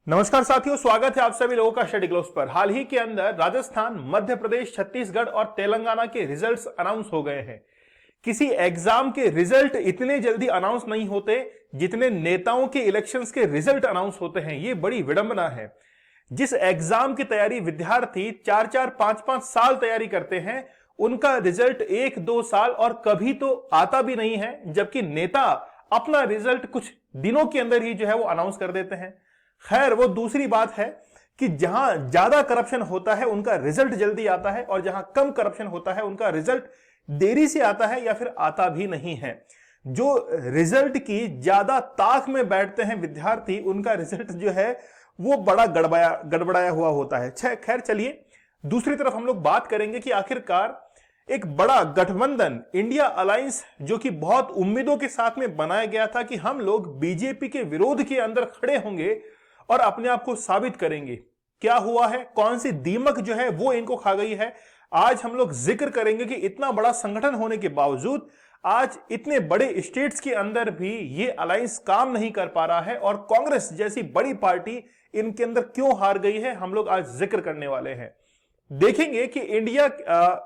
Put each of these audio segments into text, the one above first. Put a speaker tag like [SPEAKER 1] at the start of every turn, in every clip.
[SPEAKER 1] नमस्कार साथियों, स्वागत है आप सभी लोगों का स्टडी ग्लोब्स पर। हाल ही के अंदर राजस्थान, मध्य प्रदेश, छत्तीसगढ़ और तेलंगाना के रिजल्ट्स अनाउंस हो गए हैं। किसी एग्जाम के रिजल्ट इतने जल्दी अनाउंस नहीं होते जितने नेताओं के इलेक्शंस के रिजल्ट अनाउंस होते हैं। ये बड़ी विडंबना है। जिस एग्जाम की तैयारी विद्यार्थी 4-4, 5-5 साल तैयारी करते हैं, उनका रिजल्ट 1-2 साल और कभी तो आता भी नहीं है, जबकि नेता अपना रिजल्ट कुछ दिनों के अंदर ही वो अनाउंस कर देते हैं। खैर, वो दूसरी बात है कि जहां ज्यादा करप्शन होता है उनका रिजल्ट जल्दी आता है और जहां कम करप्शन होता है उनका रिजल्ट देरी से आता है या फिर आता भी नहीं है। जो रिजल्ट की ज्यादा ताक में बैठते हैं विद्यार्थी, उनका रिजल्ट वो बड़ा गड़बड़ाया हुआ होता है। खैर चलिए, दूसरी तरफ हम लोग बात करेंगे कि आखिरकार एक बड़ा गठबंधन इंडिया अलायंस, जो कि बहुत उम्मीदों के साथ में बनाया गया था कि हम लोग बीजेपी के विरोध के अंदर खड़े होंगे और अपने आप को साबित करेंगे, क्या हुआ है, कौन सी दीमक वो इनको खा गई है। आज हम लोग जिक्र करेंगे कि इतना बड़ा संगठन होने के बावजूद आज इतने बड़े स्टेट्स के अंदर भी ये अलायंस काम नहीं कर पा रहा है और कांग्रेस जैसी बड़ी पार्टी इनके अंदर क्यों हार गई है, हम लोग आज जिक्र करने वाले हैं। देखेंगे कि इंडिया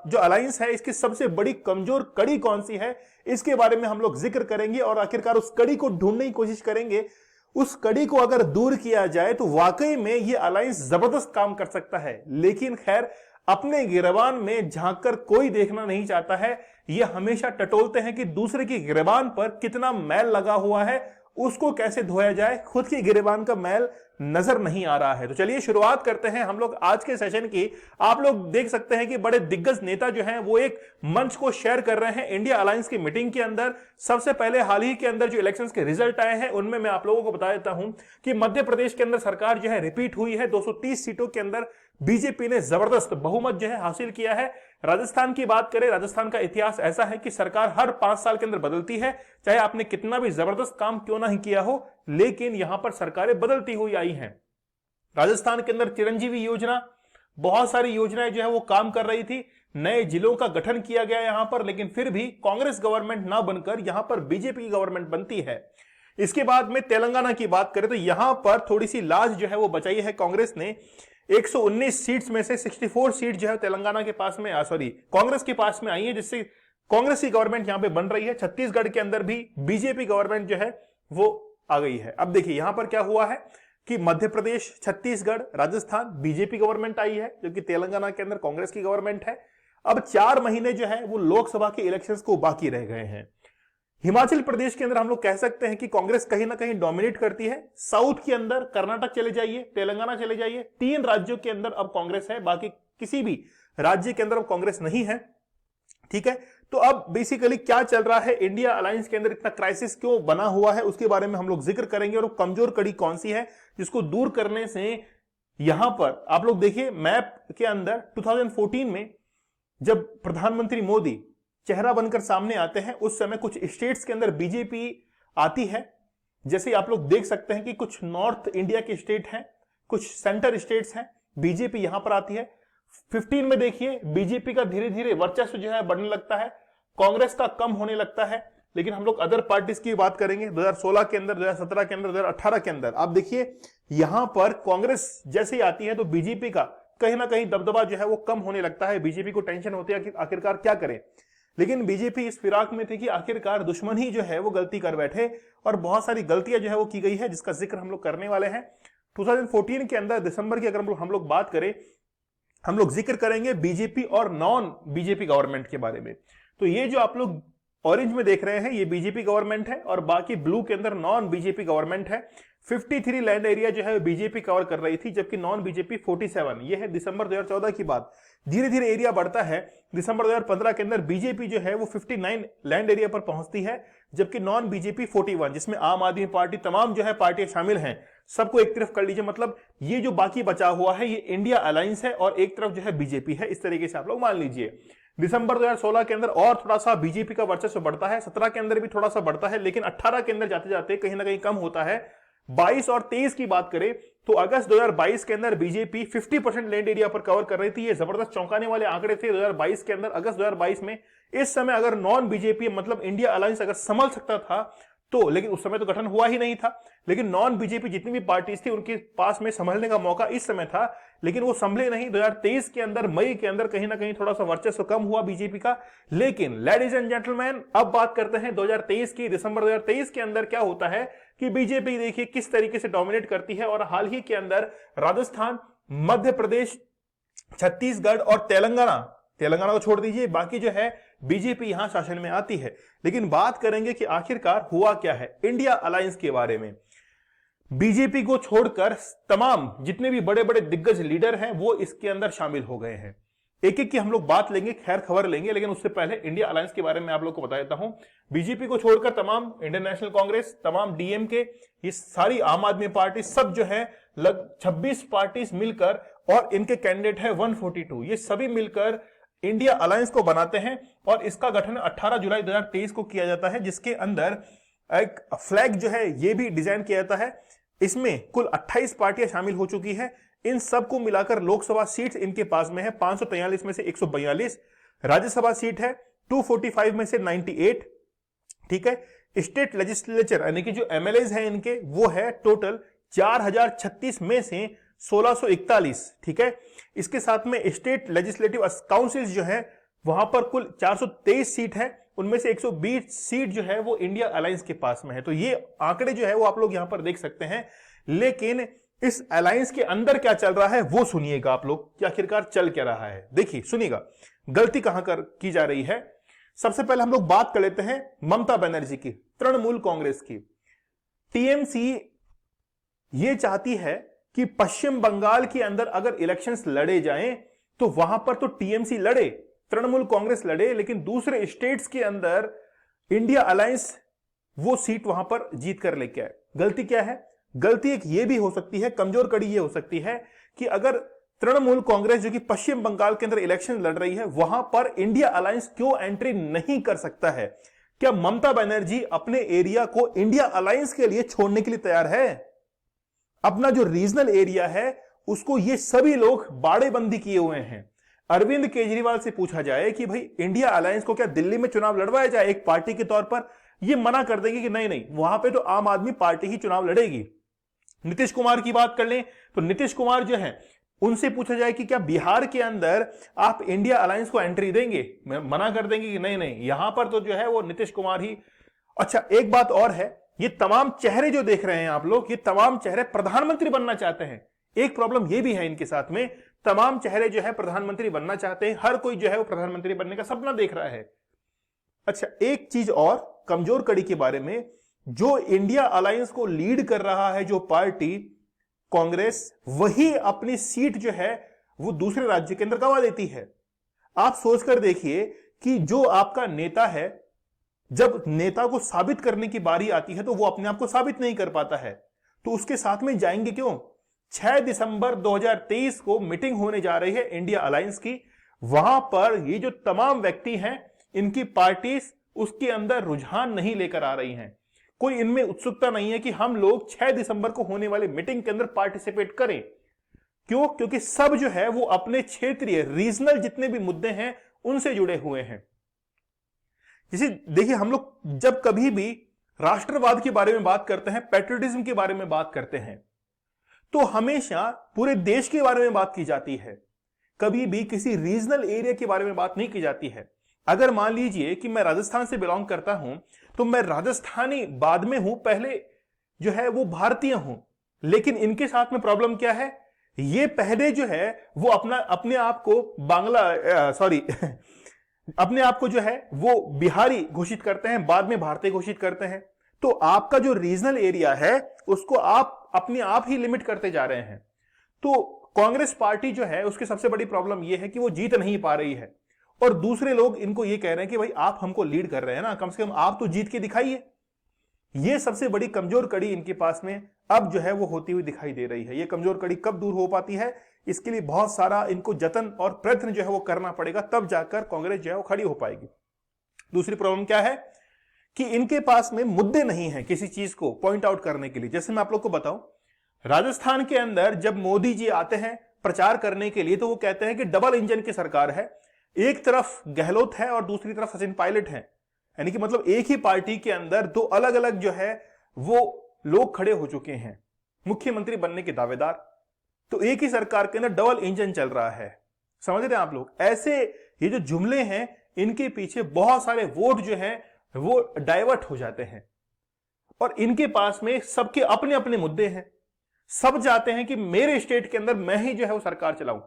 [SPEAKER 1] जो अलायंस है, इसकी सबसे बड़ी कमजोर कड़ी कौन सी है, इसके बारे में हम लोग जिक्र करेंगे और आखिरकार उस कड़ी को ढूंढने की कोशिश करेंगे। उस कड़ी को अगर दूर किया जाए तो वाकई में यह अलायंस जबरदस्त काम कर सकता है। लेकिन खैर, अपने गिरबान में झांककर कोई देखना नहीं चाहता है। यह हमेशा टटोलते हैं कि दूसरे की गिरबान पर कितना मैल लगा हुआ है, उसको कैसे धोया जाए। खुद की गिरबान का मैल नजर नहीं आ रहा है। तो चलिए शुरुआत करते हैं हम लोग आज के सेशन की। आप लोग देख सकते हैं कि बड़े दिग्गज नेता वो एक मंच को शेयर कर रहे हैं इंडिया अलायंस की मीटिंग के अंदर। सबसे पहले हाल ही के अंदर जो इलेक्शंस के रिजल्ट आए हैं, उनमें मैं आप लोगों को बता देता हूं कि मध्य प्रदेश के अंदर सरकार रिपीट हुई है। 230 सीटों के अंदर बीजेपी ने जबरदस्त बहुमत हासिल किया है। राजस्थान की बात करें, राजस्थान का इतिहास ऐसा है कि सरकार हर 5 साल के अंदर बदलती है, चाहे आपने कितना भी जबरदस्त काम क्यों नहीं किया हो, लेकिन यहां पर सरकारें बदलती हुई आई हैं। राजस्थान के अंदर चिरंजीवी योजना, बहुत सारी योजनाएं वो काम कर रही थी। नए जिलों का गठन किया गया यहां पर, लेकिन फिर भी कांग्रेस गवर्नमेंट ना बनकर यहां पर बीजेपी की गवर्नमेंट बनती है। इसके बाद में तेलंगाना की बात करें तो यहां पर थोड़ी सी लाज वो बचाई है कांग्रेस ने। 119 सीट्स में से 64 सीट तेलंगाना के पास में कांग्रेस के पास में आई है, जिससे कांग्रेस की गवर्नमेंट यहां पे बन रही है। छत्तीसगढ़ के अंदर भी बीजेपी गवर्नमेंट वो आ गई है। अब देखिए यहां पर क्या हुआ है कि मध्य प्रदेश, छत्तीसगढ़, राजस्थान बीजेपी गवर्नमेंट आई है, जबकि तेलंगाना के अंदर कांग्रेस की गवर्नमेंट है। अब 4 महीने वो लोकसभा के इलेक्शंस को बाकी रह गए हैं। हिमाचल प्रदेश के अंदर हम लोग कह सकते हैं कि कांग्रेस कहीं ना कहीं डोमिनेट करती है। साउथ के अंदर कर्नाटक चले जाइए, तेलंगाना चले जाइए, 3 राज्यों के अंदर अब कांग्रेस है, बाकी किसी भी राज्य के अंदर अब कांग्रेस नहीं है। ठीक है, तो अब बेसिकली क्या चल रहा है इंडिया अलायंस के अंदर, इतना क्राइसिस क्यों बना हुआ है, उसके बारे में हम लोग जिक्र करेंगे और कमजोर कड़ी कौन सी है जिसको दूर करने से यहां पर आप लोग देखिए मैप के अंदर 2014 में जब प्रधानमंत्री मोदी चेहरा बनकर सामने आते हैं, उस समय कुछ स्टेट्स के अंदर बीजेपी आती है। जैसे आप लोग देख सकते हैं कि कुछ नॉर्थ इंडिया के स्टेट हैं, कुछ सेंटर स्टेट्स हैं, बीजेपी यहां पर आती है। 15 में देखिए बीजेपी का धीरे धीरे वर्चस्व बढ़ने लगता है, कांग्रेस का कम होने लगता है। लेकिन हम लोग अदर पार्टीज की बात करेंगे 2016 के अंदर, 2017 के अंदर, 2018 के अंदर। आप देखिए यहां पर कांग्रेस जैसे ही आती है तो बीजेपी का कहीं ना कहीं दबदबा वो कम होने लगता है। बीजेपी को टेंशन होती है कि आखिरकार क्या करें, लेकिन बीजेपी इस फिराक में थी कि आखिरकार दुश्मन ही वो गलती कर बैठे और बहुत सारी गलतियां वो की गई है, जिसका जिक्र हम लोग करने वाले हैं। 2014 के अंदर दिसंबर की अगर हम लोग बात करें, हम लोग जिक्र करेंगे बीजेपी और नॉन बीजेपी गवर्नमेंट के बारे में। तो ये जो आप लोग ऑरेंज में देख रहे हैं, ये बीजेपी गवर्नमेंट है और बाकी ब्लू के अंदर नॉन बीजेपी गवर्नमेंट है। 53 लैंड एरिया बीजेपी कवर कर रही थी, जबकि नॉन बीजेपी 47। ये है दिसंबर 2014 की बात। धीरे धीरे एरिया बढ़ता है। दिसंबर 2015 के अंदर बीजेपी वो 59 लैंड एरिया पर पहुंचती है, जबकि नॉन बीजेपी 41, जिसमें आम आदमी पार्टी, तमाम पार्टियां शामिल हैं। सबको एक तरफ कर लीजिए, मतलब ये जो बाकी बचा हुआ है ये इंडिया अलायंस है और एक तरफ बीजेपी है। इस तरीके से आप लोग मान लीजिए। दिसंबर 2016 के अंदर और थोड़ा सा बीजेपी का वर्चस्व बढ़ता है, 17 के अंदर भी थोड़ा सा बढ़ता है, लेकिन 18 के अंदर जाते जाते कहीं ना कहीं कम होता है। 22 और 23 की बात करें तो अगस्त 2022 के अंदर बीजेपी 50% लैंड एरिया पर कवर कर रही थी। ये जबरदस्त चौंकाने वाले आंकड़े थे 2022 के अंदर, अगस्त 2022 में। इस समय अगर नॉन बीजेपी मतलब इंडिया अलायंस अगर संभल सकता था तो लेकिन उस समय तो गठन हुआ ही नहीं था, लेकिन नॉन बीजेपी जितनी भी पार्टीज थी उनके पास में संभलने का मौका इस समय था, लेकिन वो संभले नहीं। 2023 के अंदर मई के अंदर कहीं ना कहीं थोड़ा सा वर्चस्व कम हुआ बीजेपी का। लेकिन लेडीज एंड जेंटलमैन, अब बात करते हैं 2023 की। दिसंबर 2023 के अंदर क्या होता है कि बीजेपी देखिए किस तरीके से डोमिनेट करती है, और हाल ही के अंदर राजस्थान, मध्य प्रदेश, छत्तीसगढ़ और तेलंगाना को छोड़ दीजिए, बाकी जो है बीजेपी यहां शासन में आती है। लेकिन बात करेंगे कि आखिरकार हुआ क्या है इंडिया अलायंस के बारे में। बीजेपी को छोड़कर तमाम जितने भी बड़े बड़े दिग्गज लीडर हैं वो इसके अंदर शामिल हो गए हैं। एक एक की हम लोग बात लेंगे, खैर खबर लेंगे, लेकिन उससे पहले इंडिया अलायंस के बारे में आप लोग को बता देता हूं। बीजेपी को छोड़कर तमाम इंडियन नेशनल कांग्रेस, तमाम डीएमके, ये सारी आम आदमी पार्टी, सब जो है लगभग 26 पार्टीज मिलकर, और इनके कैंडिडेट है 142, ये सभी मिलकर इंडिया अलायंस को बनाते हैं। और इसका गठन 18 जुलाई 2023 को किया जाता है, जिसके अंदर एक फ्लैग जो है ये भी डिजाइन किया जाता है। इसमें कुल 28 पार्टियां शामिल हो चुकी हैं। इन सबको मिलाकर लोकसभा सीट्स इनके पास में है 543 में से 142, राज्यसभा सीट है 245 में से 98, ठीक है। स्टेट लेजिस्लेचर यानी कि जो एमएलएज हैं इनके, वो है टोटल 4036 में से 1641, ठीक है। इसके साथ में स्टेट लेजिस्लेटिव काउंसिल्स जो है वहां पर कुल 423 सीट है, उनमें से 120 सीट जो है वो इंडिया अलायंस के पास में है। तो ये आंकड़े जो है वो आप लोग यहां पर देख सकते हैं। लेकिन इस अलायंस के अंदर क्या चल रहा है वो सुनिएगा आप लोग कि आखिरकार चल क्या रहा है। देखिए सुनिएगा गलती कहां की जा रही है। सबसे पहले हम लोग बात कर लेते हैं ममता बनर्जी की, तृणमूल कांग्रेस की। टीएमसी ये चाहती है कि पश्चिम बंगाल के अंदर अगर इलेक्शंस लड़े जाएं तो वहां पर तो टीएमसी लड़े, तृणमूल कांग्रेस लड़े, लेकिन दूसरे स्टेट्स के अंदर इंडिया अलायंस वो सीट वहां पर जीत कर लेके आए। गलती क्या है? गलती एक ये भी हो सकती है, कमजोर कड़ी ये हो सकती है कि अगर तृणमूल कांग्रेस जो कि पश्चिम बंगाल के अंदर इलेक्शन लड़ रही है वहां पर इंडिया अलायंस क्यों एंट्री नहीं कर सकता है? क्या ममता बनर्जी अपने एरिया को इंडिया अलायंस के लिए छोड़ने के लिए तैयार है? अपना जो रीजनल एरिया है उसको ये सभी लोग बाड़ेबंदी किए हुए हैं। अरविंद केजरीवाल से पूछा जाए कि भाई इंडिया अलायंस को क्या दिल्ली में चुनाव लड़वाया जाए एक पार्टी के तौर पर, ये मना कर देंगे कि नहीं नहीं वहां पे तो आम आदमी पार्टी ही चुनाव लड़ेगी। नीतीश कुमार की बात कर लें तो नीतीश कुमार जो है उनसे पूछा जाए कि क्या बिहार के अंदर आप इंडिया अलायंस को एंट्री देंगे, मना कर देंगे कि नहीं नहीं यहां पर तो जो है वो नीतीश कुमार ही। अच्छा एक बात और है, ये तमाम चेहरे जो देख रहे हैं आप लोग, ये तमाम चेहरे प्रधानमंत्री बनना चाहते हैं। एक प्रॉब्लम ये भी है इनके साथ में, तमाम चेहरे जो है प्रधानमंत्री बनना चाहते हैं, हर कोई जो है वो प्रधानमंत्री बनने का सपना देख रहा है। अच्छा एक चीज और कमजोर कड़ी के बारे में, जो इंडिया अलायंस को लीड कर रहा है जो पार्टी कांग्रेस, वही अपनी सीट जो है वो दूसरे राज्य के अंदर गंवा देती है। आप सोचकर देखिए कि जो आपका नेता है, जब नेता को साबित करने की बारी आती है तो वो अपने आप को साबित नहीं कर पाता है, तो उसके साथ में जाएंगे क्यों? 6 दिसंबर 2023 को मीटिंग होने जा रही है इंडिया अलायंस की। वहां पर ये जो तमाम व्यक्ति हैं इनकी पार्टीज उसके अंदर रुझान नहीं लेकर आ रही हैं। कोई इनमें उत्सुकता नहीं है कि हम लोग 6 दिसंबर को होने वाले मीटिंग के अंदर पार्टिसिपेट करें। क्यों? क्योंकि सब जो है वो अपने क्षेत्रीय रीजनल जितने भी मुद्दे हैं उनसे जुड़े हुए हैं। जैसे देखिए हम लोग जब कभी भी राष्ट्रवाद के बारे में बात करते हैं, पैट्रियटिज्म के बारे में बात करते हैं, तो हमेशा पूरे देश के बारे में बात की जाती है, कभी भी किसी रीजनल एरिया के बारे में बात नहीं की जाती है। अगर मान लीजिए कि मैं राजस्थान से बिलोंग करता हूं तो मैं राजस्थानी बाद में हूं, पहले जो है वो भारतीय हूं। लेकिन इनके साथ में प्रॉब्लम क्या है, ये पहले जो है वो अपने आप को अपने आप को जो है वो बिहारी घोषित करते हैं, बाद में भारतीय घोषित करते हैं। तो आपका जो रीजनल एरिया है उसको आप अपने आप ही लिमिट करते जा रहे हैं। तो कांग्रेस पार्टी जो है उसकी सबसे बड़ी प्रॉब्लम यह है कि वो जीत नहीं पा रही है, और दूसरे लोग इनको ये कह रहे हैं कि भाई आप हमको लीड कर रहे हैं ना, कम से कम आप तो जीत के दिखाइए। ये सबसे बड़ी कमजोर कड़ी इनके पास में अब जो है वो होती हुई दिखाई दे रही है। ये कमजोर कड़ी कब दूर हो पाती है, इसके लिए बहुत सारा इनको जतन और प्रयत्न जो है वो करना पड़ेगा, तब जाकर कांग्रेस जो है वो खड़ी हो पाएगी। दूसरी प्रॉब्लम क्या है कि इनके पास में मुद्दे नहीं है किसी चीज को पॉइंट आउट करने के लिए। जैसे मैं आप लोग को बताऊं, राजस्थान के अंदर जब मोदी जी आते हैं प्रचार करने के लिए तो वो कहते हैं कि डबल इंजन की सरकार है, एक तरफ गहलोत है और दूसरी तरफ सचिन पायलट है। यानी कि मतलब एक ही पार्टी के अंदर दो अलग अलग जो है वो लोग खड़े हो चुके हैं मुख्यमंत्री बनने के दावेदार। तो एक ही सरकार के अंदर डबल इंजन चल रहा है, समझ रहे हैं आप लोग। ऐसे ये जो जुमले हैं इनके पीछे बहुत सारे वोट जो हैं वो डाइवर्ट हो जाते हैं और इनके पास में सबके अपने अपने मुद्दे हैं। सब चाहते हैं कि मेरे स्टेट के अंदर मैं ही जो है वो सरकार चलाऊं।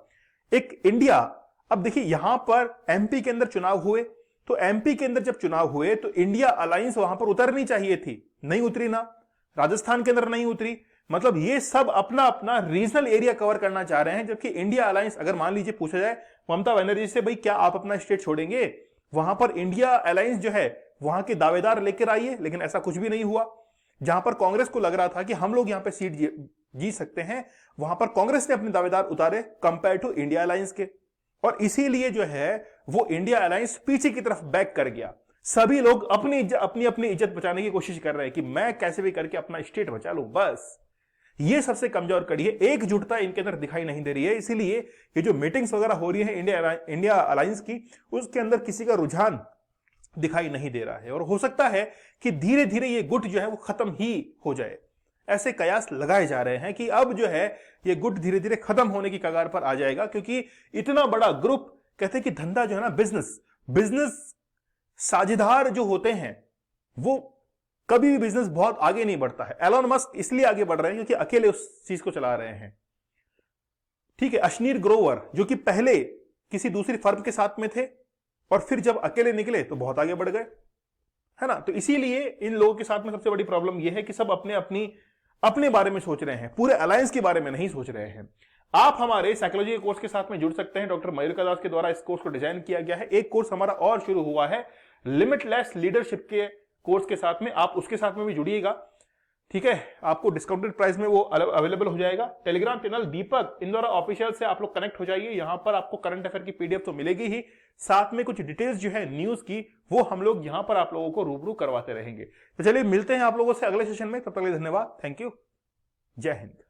[SPEAKER 1] एक इंडिया, अब देखिए यहां पर एमपी के अंदर चुनाव हुए, तो एमपी के अंदर जब चुनाव हुए तो इंडिया अलायंस वहां पर उतरनी चाहिए थी, नहीं उतरी ना। राजस्थान के अंदर नहीं उतरी, मतलब ये सब अपना अपना रीजनल एरिया कवर करना चाह रहे हैं। जबकि इंडिया अलायंस, अगर मान लीजिए पूछा जाए ममता बनर्जी से, भाई क्या आप अपना स्टेट छोड़ेंगे, वहां पर इंडिया अलायंस जो है वहां के दावेदार लेकर आइए, लेकिन ऐसा कुछ भी नहीं हुआ। जहां पर कांग्रेस को लग रहा था कि हम लोग यहां पर सीट जीत सकते हैं, वहां पर कांग्रेस ने अपने दावेदार उतारे कंपेयर टू इंडिया अलायंस के, और इसीलिए जो है वो इंडिया अलायंस पीछे की तरफ बैक कर गया। सभी लोग अपनी अपनी इज्जत बचाने की कोशिश कर रहे हैं कि मैं कैसे भी करके अपना स्टेट बचा लूं, बस ये सबसे कमजोर कड़ी है। एकजुटता इनके अंदर दिखाई नहीं दे रही है। इसीलिए ये जो मीटिंग्स वगैरह हो रही है इंडिया अलायंस की, उसके अंदर किसी का रुझान दिखाई नहीं दे रहा है। और हो सकता है कि धीरे धीरे ये गुट जो है वो खत्म ही हो जाए। ऐसे कयास लगाए जा रहे हैं कि अब जो है ये गुट धीरे धीरे खत्म होने की कगार पर आ जाएगा, क्योंकि इतना बड़ा ग्रुप, कहते हैं कि धंधा जो है ना, बिजनेस साझेदार जो होते हैं वो कभी भी बिजनेस बहुत आगे नहीं बढ़ता है। एलोन मस्क इसलिए आगे बढ़ रहे हैं क्योंकि अकेले उस चीज को चला रहे हैं। ठीक है, अश्नीर ग्रोवर जो कि पहले किसी दूसरी फर्म के साथ में थे और फिर जब अकेले निकले तो बहुत आगे बढ़ गए, है ना। तो इसीलिए इन लोगों के साथ में सबसे बड़ी प्रॉब्लम यह है कि सब अपने बारे में सोच रहे हैं, पूरे अलायंस के बारे में नहीं सोच रहे हैं। आप हमारे साइकोलॉजी के कोर्स के साथ में जुड़ सकते हैं। डॉक्टर मयूरिका दास के द्वारा इस कोर्स को डिजाइन किया गया है। एक कोर्स हमारा और शुरू हुआ है लिमिटलेस लीडरशिप के कोर्स के साथ में, आप उसके साथ में भी जुड़िएगा। ठीक है, आपको डिस्काउंटेड प्राइस में वो अवेलेबल हो जाएगा। टेलीग्राम चैनल दीपक इंदौरा ऑफिशियल से आप लोग कनेक्ट हो जाइए। यहां पर आपको करंट अफेयर की पीडीएफ तो मिलेगी ही, साथ में कुछ डिटेल्स जो है न्यूज की वो हम लोग यहां पर आप लोगों को रूबरू करवाते रहेंगे। तो चलिए मिलते हैं आप लोगों से अगले सेशन में। तब तक के लिए धन्यवाद, थैंक यू, जय हिंद।